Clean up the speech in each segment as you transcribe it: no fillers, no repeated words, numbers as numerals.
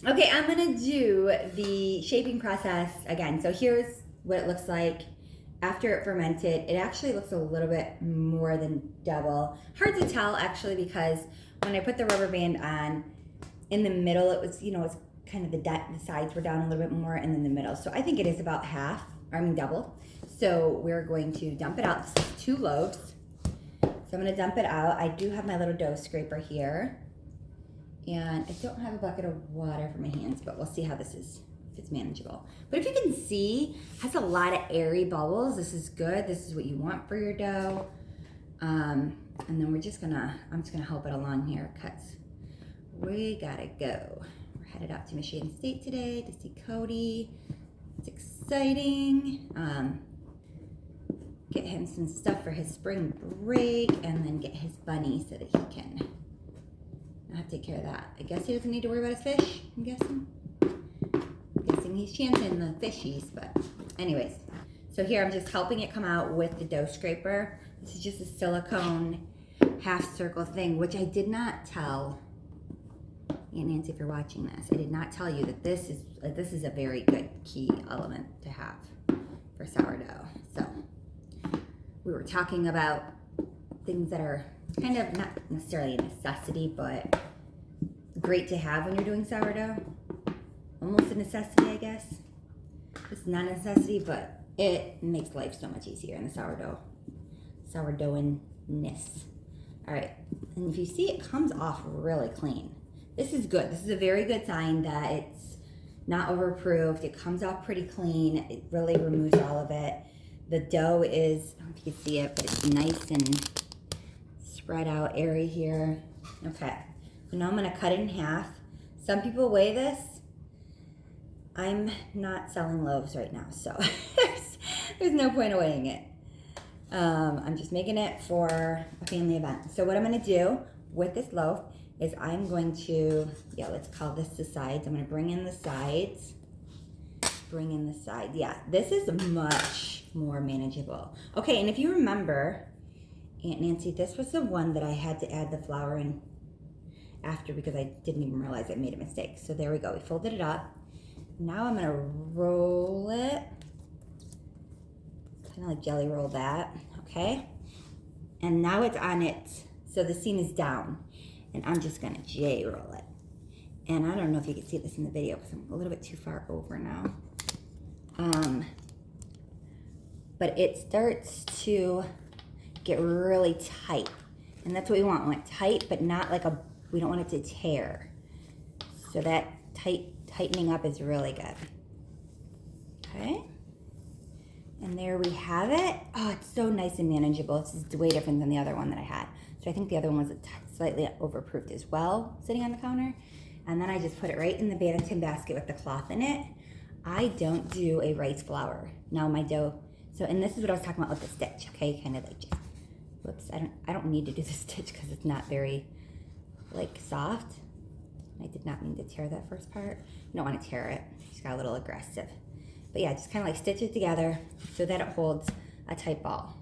Okay, I'm gonna do the shaping process again. So here's what it looks like after it fermented. It actually looks a little bit more than double. Hard to tell actually because when I put the rubber band on, in the middle it was, it's kind of the sides were down a little bit more and then the middle. So I think it is about half, double. So we're going to dump it out. This is 2 loaves. So I'm gonna dump it out. I do have my little dough scraper here. And I don't have a bucket of water for my hands, but we'll see how this is, if it's manageable. But if you can see, it has a lot of airy bubbles. This is good. This is what you want for your dough. And then I'm just gonna help it along here because we gotta go. We're headed out to Michigan State today to see Cody. It's exciting. Get him some stuff for his spring break and then get his bunny so that he can I have to take care of that. I guess he doesn't need to worry about his fish, I'm guessing. He's chancing the fishies, but anyways. So here I'm just helping it come out with the dough scraper. This is just a silicone half circle thing, which I did not tell Aunt Nancy, if you're watching this, I did not tell you that this is a very good key element to have for sourdough. So we were talking about things that are kind of not necessarily a necessity, but great to have when you're doing sourdough. Almost a necessity, I guess. It's not a necessity, but it makes life so much easier in the sourdoughing-ness. All right, and if you see, it comes off really clean. This is good. This is a very good sign that it's not overproofed. It comes off pretty clean. It really removes all of it. The dough is, I don't know if you can see it, but it's nice and spread out, airy here. Okay, so now I'm gonna cut it in half. Some people weigh this. I'm not selling loaves right now, so there's no point of weighing it. I'm just making it for a family event. So what I'm gonna do with this loaf is I'm going to, let's call this the sides. I'm gonna bring in the sides. Yeah, this is much more manageable. Okay, and if you remember, Aunt Nancy, this was the one that I had to add the flour in after because I didn't even realize I made a mistake. So there we go, we folded it up. Now I'm gonna roll it, kind of like jelly roll that, okay? And now it's on it, so the seam is down. And I'm just gonna J-roll it. And I don't know if you can see this in the video because I'm a little bit too far over now. But it starts to get really tight. And that's what we want. We want it tight, but not like we don't want it to tear. So that tightening up is really good. Okay. And there we have it. Oh, it's so nice and manageable. This is way different than the other one that I had. So I think the other one was slightly overproofed as well, sitting on the counter. And then I just put it right in the Banneton basket with the cloth in it. I don't do a rice flour. Now my dough, and this is what I was talking about with the stitch, okay? Kind of like just, whoops, I don't need to do the stitch because it's not very, soft. I did not mean to tear that first part. You don't want to tear it. Just got a little aggressive. But yeah, just kind of stitch it together so that it holds a tight ball.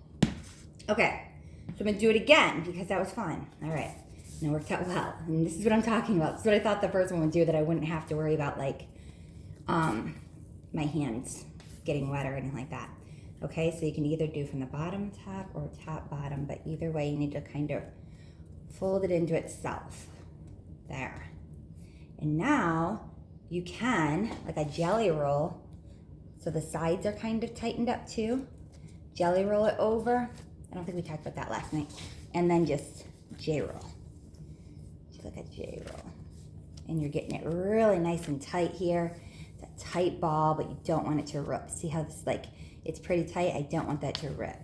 Okay, so I'm gonna do it again because that was fun. All right, and it worked out well. And this is what I'm talking about. This is what I thought the first one would do, that I wouldn't have to worry about my hands getting wet or anything like that. Okay, so you can either do from the bottom top or top bottom, but either way you need to kind of fold it into itself. There. And now you can, like a jelly roll, so the sides are kind of tightened up too. Jelly roll it over. I don't think we talked about that last night. And then just J-roll. Just like a J-roll. And you're getting it really nice and tight here. It's a tight ball, but you don't want it to rip. See how this, it's pretty tight? I don't want that to rip.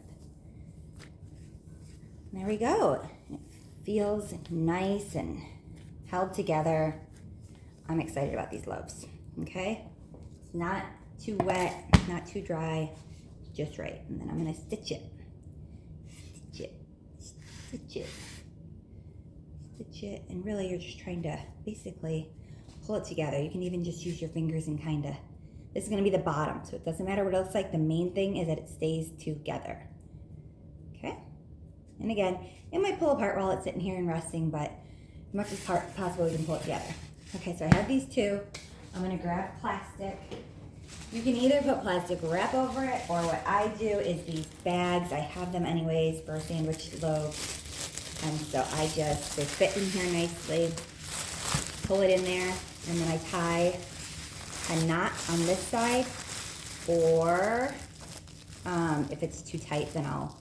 There we go. It feels nice and held together. I'm excited about these loaves, okay? It's not too wet, not too dry, just right. And then I'm gonna stitch it. Stitch it, and really you're just trying to basically pull it together. You can even just use your fingers and this is gonna be the bottom, so it doesn't matter what it looks like. The main thing is that it stays together, okay? And again, it might pull apart while it's sitting here and resting, but as much as possible, we can pull it together. Okay, so I have these two. I'm gonna grab plastic. You can either put plastic wrap over it, or what I do is these bags. I have them anyways for sandwich loaves. And so they fit in here nicely. Pull it in there, and then I tie a knot on this side, or if it's too tight, then I'll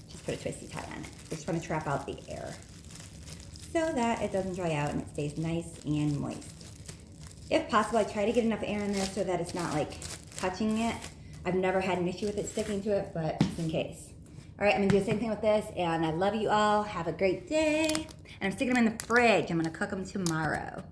just put a twisty tie on it. I just want to trap out the air so that it doesn't dry out and it stays nice and moist. If possible, I try to get enough air in there so that it's not like touching it. I've never had an issue with it sticking to it, but just in case. All right, I'm gonna do the same thing with this, and I love you all. Have a great day. And I'm sticking them in the fridge. I'm gonna cook them tomorrow.